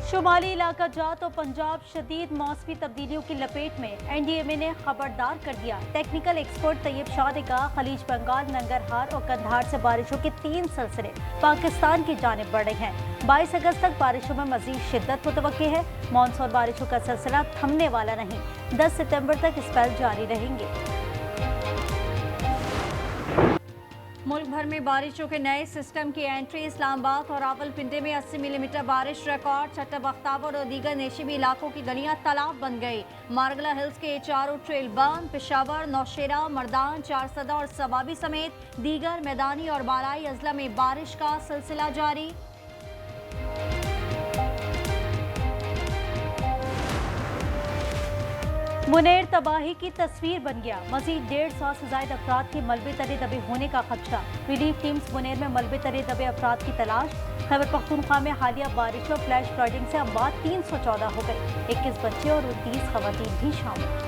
शुमाली इलाका जात और पंजाब शदीद मौसमी तब्दीलियों की लपेट में। एनडीएमए ने खबरदार कर दिया। टेक्निकल एक्सपर्ट तैयब शाह ने कहा, खलीज बंगाल, नंगरहार और कंधार से बारिशों के 3 सिलसिले पाकिस्तान की जानिब बढ़े हैं। 22 अगस्त तक बारिशों में मजीद शिद्दत मुतवक्की है। मानसून बारिशों का सिलसिला थमने वाला नहीं। 10 सितंबर तक स्पेल जारी रहेंगे। मुल्क भर में बारिशों के नए सिस्टम की एंट्री। इस्लामाबाद और रावलपिंडी में 80 मिलीमीटर बारिश रिकॉर्ड। छठा बख्तावर और दीगर नेशिबी इलाकों की गलियां तालाब बन गई। मारगला हिल्स के चारों ट्रेल बंद। पेशावर, नौशेरा, मर्दान, चारसदा और सबाबी समेत दीगर मैदानी और बालाई अजला में बारिश का सिलसिला जारी। मुनेर तबाही की तस्वीर बन गया। मजीद 150 से ज्यादा अफराद के मलबे तले दबे होने का खदशा। रिलीफ टीम्स मुनेर में मलबे तले दबे अफराद की तलाश। खैबर पख्तूनख्वा में हालिया बारिश और फ्लैश फ्लडिंग से अमवात 314 हो गए। 21 बच्चे और 29 खवातीन भी शामिल।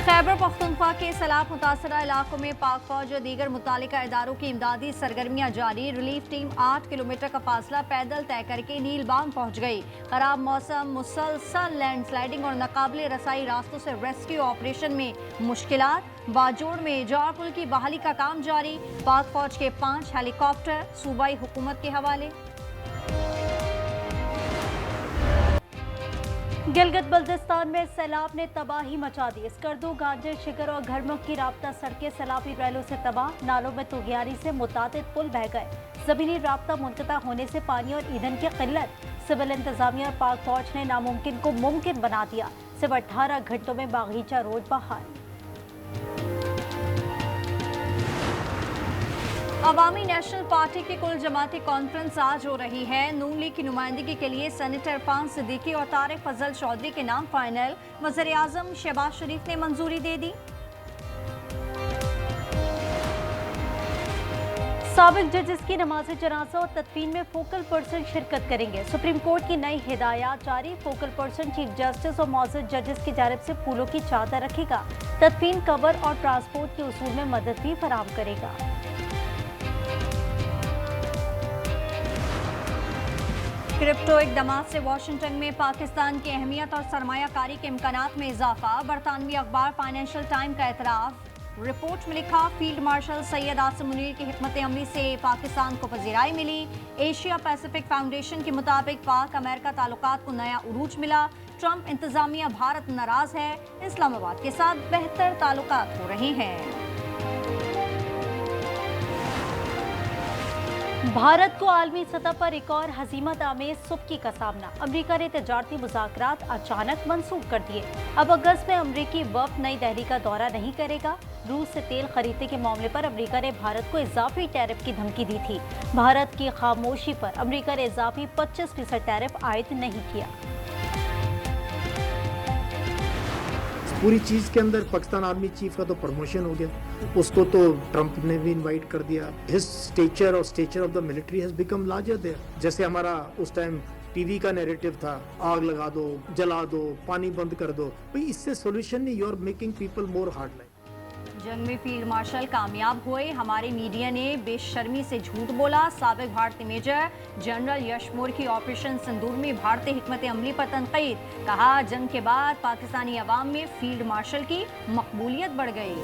खैबर पख्तूनख्वा के सैलाब मुतासरा इलाकों में पाक फौज और दीगर मुतालिका इदारों की इमदादी सरगर्मियां जारी। रिलीफ टीम 8 किलोमीटर का फासला पैदल तय करके नीलबांग पहुंच गई। खराब मौसम, मुसलसल लैंडस्लाइडिंग और नाकाबिले रसाई रास्तों से रेस्क्यू ऑपरेशन में मुश्किलात। बाजोड़ में जौहर पुल की बहाली का काम जारी। पाक फौज के 5 हेलीकॉप्टर सूबाई हुकूमत के हवाले। गिलगित बल्तिस्तान में सैलाब ने तबाही मचा दी। स्कर्दू, गांजर, शिकर और घरमुख की राब्ता सड़कें सैलाबी रैलों से तबाह। नालों में तुगियारी से मुतादिद पुल बह गए। ज़मीनी राब्ता मुनक़ता होने से पानी और ईंधन की किल्लत। सिविल इंतजामिया और पाक फौज ने नामुमकिन को मुमकिन बना दिया। सिर्फ 18 घंटों में बागीचा रोड बहाल। अवामी नेशनल पार्टी की कुल जमाती कॉन्फ्रेंस आज हो रही है। नून लीग की नुमाइंदगी के लिए सेनेटर इरफान सिद्दीकी और तारिक फजल चौधरी के नाम फाइनल। वज़ीर आज़म शहबाज शरीफ ने मंजूरी दे दी। साबिक जजेस की नमाज जनाजा और तदफीन में फोकल पर्सन शिरकत करेंगे। सुप्रीम कोर्ट की नई हिदायत जारी। फोकल पर्सन चीफ जस्टिस और मौजूद जजेस की जानिब से फूलों की चादर रखेगा। तदफीन, कवर और ट्रांसपोर्ट के उसूल में मदद भी फराहम करेगा। क्रिप्टो इक़दामात से वाशिंगटन में पाकिस्तान की अहमियत और सरमायाकारी के इम्कानात में इजाफा। बरतानवी अखबार फाइनेंशियल टाइम का एतराफ़। रिपोर्ट में लिखा, फील्ड मार्शल सैयद आसिम मुनीर की हिकमत अमली से पाकिस्तान को पजीराई मिली। एशिया पैसिफिक फाउंडेशन के मुताबिक पाक अमेरिका ताल्लुकात को नया उरूज मिला। ट्रंप इंतजामिया भारत नाराज है। इस्लामाबाद के साथ बेहतर ताल्लुकात हो रहे हैं। भारत को आलमी सतह पर एक और हजीमत आमेज सुबकी का सामना। अमेरिका ने तजारती मुज़ाकरात अचानक मंसूख कर दिए। अब अगस्त में अमेरिकी वफ़द नई दिल्ली का दौरा नहीं करेगा। रूस से तेल खरीदने के मामले पर अमेरिका ने भारत को इजाफी टैरिफ की धमकी दी थी। भारत की खामोशी पर अमेरिका ने इजाफी 25% टैरिफ आयद नहीं किया। पूरी चीज के अंदर पाकिस्तान आर्मी चीफ का तो प्रमोशन हो गया। उसको तो ट्रंप ने भी इनवाइट कर दिया। हिज स्टेचर और stature of the military has become larger there. जैसे हमारा उस टाइम टीवी का नैरेटिव था, आग लगा दो, जला दो, पानी बंद कर दो। भाई इससे सोल्यूशन नहीं, you are making people more hard line. जंग में फील्ड मार्शल कामयाब हुए। हमारे मीडिया ने बेशर्मी से झूठ बोला। साबिक भारतीय मेजर जनरल यशमोर की ऑपरेशन सिंदूर में भारतीय हिकमत अमली पर तनकीद। कहा, जंग के बाद पाकिस्तानी अवाम में फील्ड मार्शल की मकबूलियत बढ़ गई।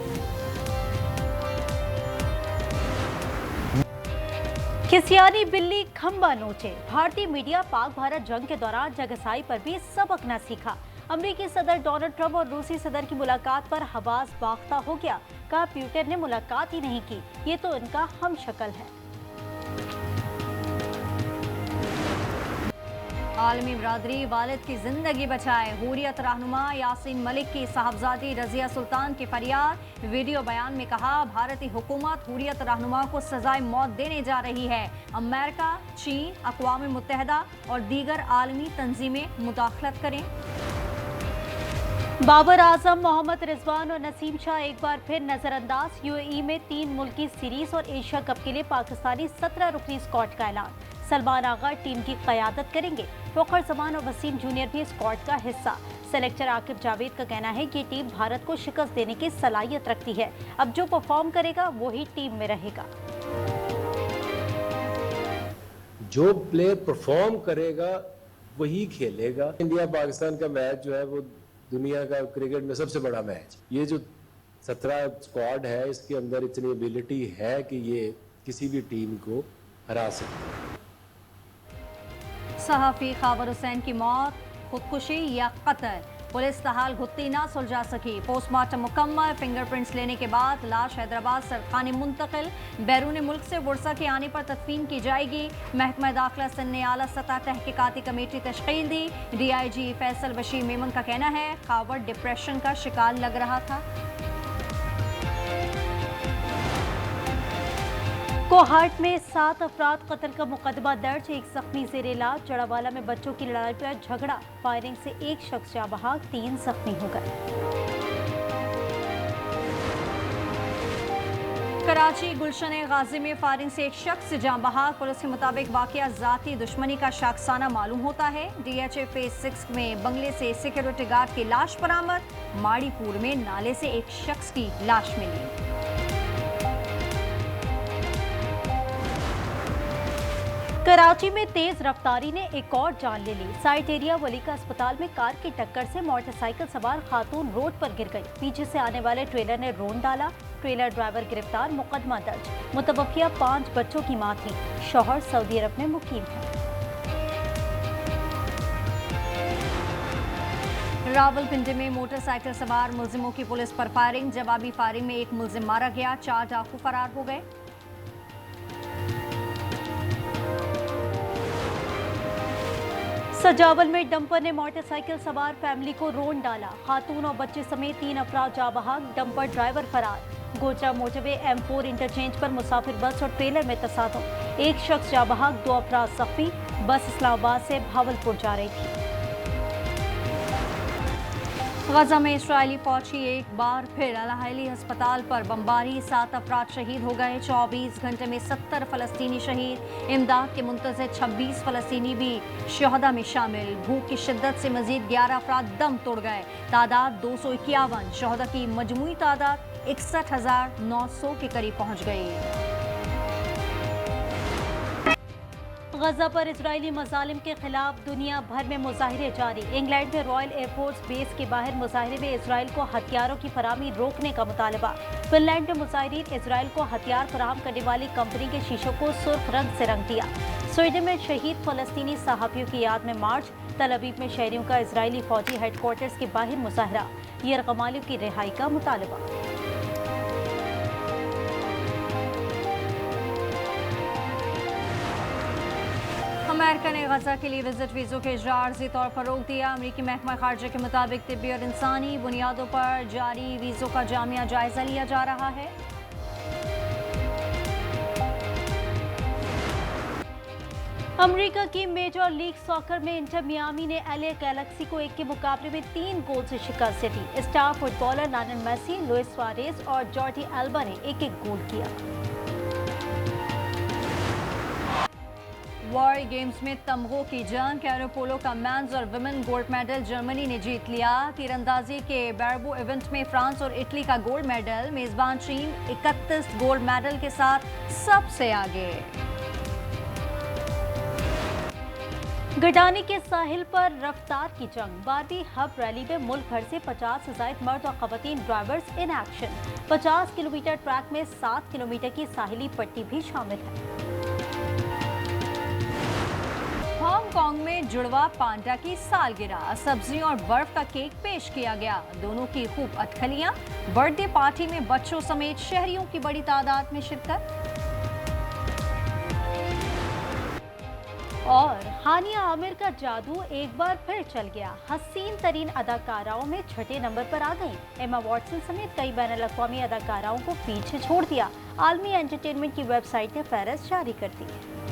खिसियानी बिल्ली खंबा नोचे। भारतीय मीडिया पाक भारत जंग के दौरान जगसाई पर भी सबक न सीखा। अमेरिकी सदर डोनाल्ड ट्रंप और रूसी सदर की मुलाकात पर हवास बाख्ता हो गया। कहा, प्यूटन ने मुलाकात ही नहीं की, ये तो इनका हम शक्ल है। आलमी बरादरी वालिद की जिंदगी बचाए। हुर्रियत रहनुमा यासीन मलिक की साहबजादी रजिया सुल्तान की फरियाद। वीडियो बयान में कहा, भारतीय हुकूमत हुर्रियत रहनुमा को सजाए मौत देने जा रही है। अमेरिका, चीन, अक़वाम मुत्तहिदा और दीगर आलमी तंजीमें मुदाखलत करें। बाबर आजम, मोहम्मद रिजवान और नसीम शाह एक बार फिर नजरअंदाज। यूएई में 3 मुल्की सीरीज और एशिया कप के लिए पाकिस्तानी 17 रुकनी स्क्वाड का ऐलान। सलमान आगा टीम की क़यादत करेंगे। फ़खर जमान और वसीम जूनियर भी स्क्वाड का हिस्सा। सेलेक्टर आकिब जावेद का कहना है कि टीम भारत को शिकस्त देने की सलाहियत रखती है। अब जो परफॉर्म करेगा वही टीम में रहेगा। जो प्लेयर परफॉर्म करेगा वही खेलेगा। इंडिया पाकिस्तान का मैच जो है वो दुनिया का क्रिकेट में सबसे बड़ा मैच। ये जो 17 स्क्वाड है इसके अंदर इतनी एबिलिटी है कि ये किसी भी टीम को हरा सकते हैं। सहाफी खावर हुसैन की मौत खुदकुशी या कत्ल, पुलिस तहाल गुत्ती ना सुलझा सकी। पोस्टमार्टम मुकम्मल, फिंगरप्रिंट्स लेने के बाद लाश हैदराबाद सरखाने मुंतकिल। बैरून मुल्क से वर्षा के आने पर तदफीन की जाएगी। महकमा दाखिला सिंध ने आला सतह तहकीकाती कमेटी तश्कील दी। DIG फैसल बशीर मेमन का कहना है खावर डिप्रेशन का शिकार लग रहा था। कोहाट में 7 अफराद कत्ल का मुकदमा दर्ज, एक जख्मी ज़ेर इलाज। जड़ावाला में बच्चों की लड़ाई पर झगड़ा, फायरिंग से एक शख्स जाँ बहक, 3 जख्मी हो गए। कराची गुलशन गाजी में फायरिंग से एक शख्स जाँ बहक। पुलिस के मुताबिक वाकया जाती दुश्मनी का शाखसाना मालूम होता है। DHA फेज 6 में बंगले से सिक्योरिटी गार्ड की लाश बरामद। माड़ीपुर में नाले से एक शख्स की लाश मिली। कराची में तेज रफ्तारी ने एक और जान ले ली। साइट एरिया वलीका अस्पताल में कार की टक्कर से मोटरसाइकिल सवार खातून रोड पर गिर गई। पीछे से आने वाले ट्रेलर ने रोन डाला। ट्रेलर ड्राइवर गिरफ्तार, मुकदमा दर्ज। मुतवक्किया 5 बच्चों की मां थी। शौहर सऊदी अरब में मुकीम है। रावलपिंडी में मोटरसाइकिल सवार मुलजिमों की पुलिस पर फायरिंग। जवाबी फायरिंग में एक मुलजिम मारा गया, 4 डाकू फरार हो गए। सजावल में डंपर ने मोटरसाइकिल सवार फैमिली को रोन डाला। खातून और बच्चे समेत 3 अफराद जाँ बहक, डंपर ड्राइवर फरार। गोचा मोटरवे M4 इंटरचेंज पर मुसाफिर बस और ट्रेलर में तसादुम, एक शख्स जाँ बहक, 2 अफराद जख्मी। बस इस्लामाबाद से भावलपुर जा रही थी। गजा में इस्राएली फौज की एक बार फिर अल-अहली अस्पताल पर बमबारी, 7 अफराद शहीद हो गए। 24 घंटे में 70 फलस्तीनी शहीद। इमदाद के मुंतज़िर 26 फलस्तीनी भी शहदा में शामिल। भूख की शिद्दत से मजीद 11 अफराद दम तोड़ गए। तादाद 251। शहदा की मजमूई तादाद 61,900 के करीब पहुँच गई। गजा पर इजरायली मजालिम के खिलाफ दुनिया भर में मुजाहिरे जारी। इंग्लैंड में रॉयल एयरफोर्स बेस के बाहर मुजाहिरे में इजराइल को हथियारों की फराहमी रोकने का मुतालबा। फिनलैंड में मुजाहिरीन इजराइल को हथियार फराहम करने वाली कंपनी के शीशों को सुर्ख रंग से रंग दिया। स्वीडन में शहीद फलस्तीनी सहाफियों की याद में मार्च। तल अवीव में शहरियों का इजरायली फौजी हेडक्वार्टर्स के बाहर मुजाहरा। यरगमालियों की रिहाई का मुतालबा। अमेरिका ने गजा के लिए विजिट वीज़ों के इजरा आर्जी तौर पर रोक दिया। अमेरिकी महकमा खारजा के मुताबिक तिब्बी और इंसानी बुनियादों पर जारी वीज़ों का जामिया जायजा लिया जा रहा है। अमेरिका की मेजर लीग सॉकर में इंटर मियामी ने LA गैलेक्सी को 1 के मुकाबले में 3 गोल से शिकस्त दी। Star footballer Lionel Messi, Luis Suarez और जॉर्डी एल्बा ने 1-1 गोल किया। वर्ल्ड गेम्स में तमगों की जंग, कैरो पोलो का मेंस और वुमेन गोल्ड मेडल जर्मनी ने जीत लिया। तीरंदाजी के बैरबो इवेंट में फ्रांस और इटली का गोल्ड मेडल। मेजबान टीम 31 गोल्ड मेडल के साथ सबसे आगे। गडानी के साहिल पर रफ्तार की जंग, बारहवीं हब रैली में मुल्क भर से 50 से ज्यादा मर्द और खवातीन drivers in action. 50 kilometre track में 7 किलोमीटर की साहिली पट्टी भी शामिल है। हांगकांग में जुड़वा पांडा की सालगिरह, सब्जियों और बर्फ का केक पेश किया गया। दोनों की खूब अटखलियां। बर्थडे पार्टी में बच्चों समेत शहरियों की बड़ी तादाद में शिरकत। और हानिया आमिर का जादू एक बार फिर चल गया। हसीन तरीन अदाकाराओं में छठे नंबर पर आ गई। एमा वॉटसन समेत कई बैनुल-अक़वामी अदाकाराओं को पीछे छोड़ दिया। आलमी एंटरटेनमेंट की वेबसाइट ने फहरिस्त जारी कर दी है।